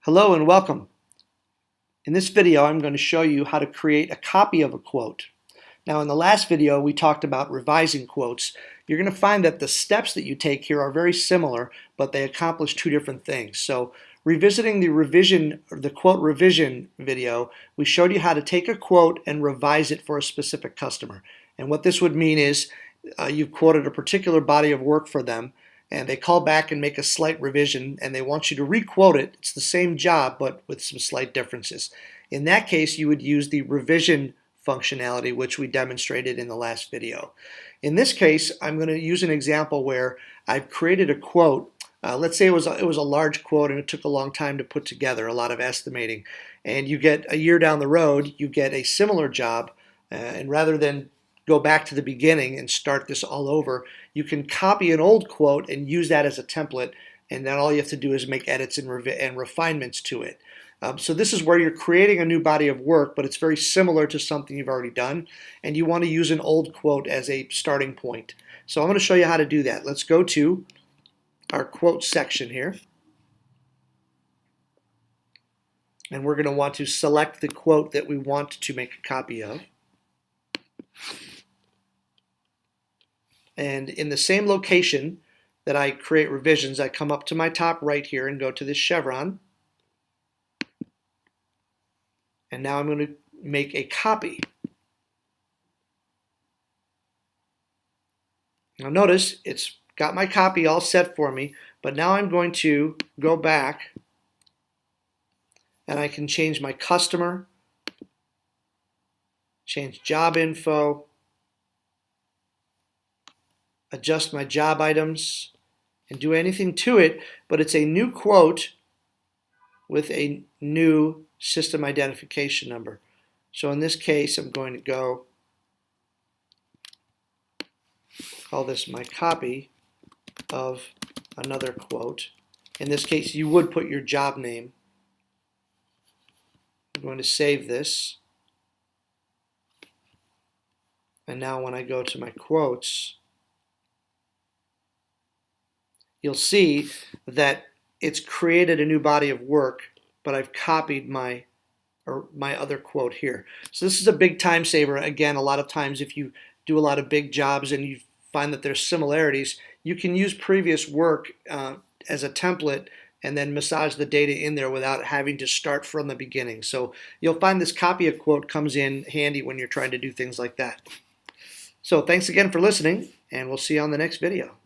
Hello and welcome. In this video, I'm going to show you how to create a copy of a quote. Now, in the last video, we talked about revising quotes. You're going to find that the steps that you take here are very similar, but they accomplish two different things. So, revisiting the quote revision video, we showed you how to take a quote and revise it for a specific customer. And what this would mean is you've quoted a particular body of work for them, and they call back and make a slight revision, and they want you to re-quote it. It's the same job, but with some slight differences. In that case, you would use the revision functionality, which we demonstrated in the last video. In this case, I'm going to use an example where I've created a quote. Let's say it was a large quote, and it took a long time to put together, a lot of estimating. And you get a year down the road, you get a similar job, and rather than go back to the beginning and start this all over, you can copy an old quote and use that as a template, and then all you have to do is make edits and refinements to it. So this is where you're creating a new body of work, but it's very similar to something you've already done, and you want to use an old quote as a starting point. So I'm going to show you how to do that. Let's go to our quote section here, and we're going to want to select the quote that we want to make a copy of. And in the same location that I create revisions, I come up to my top right here and go to this chevron. And now I'm going to make a copy. Now notice it's got my copy all set for me, but now I'm going to go back and I can change my customer, change job info, adjust my job items, and do anything to it, but it's a new quote with a new system identification number. So in this case, I'm going to go call this my copy of another quote. In this case, you would put your job name. I'm going to save this. And now when I go to my quotes, you'll see that it's created a new body of work, but I've copied my other quote here. So this is a big time saver. Again, a lot of times if you do a lot of big jobs and you find that there's similarities, you can use previous work as a template and then massage the data in there without having to start from the beginning. So you'll find this copy of quote comes in handy when you're trying to do things like that. So thanks again for listening, and we'll see you on the next video.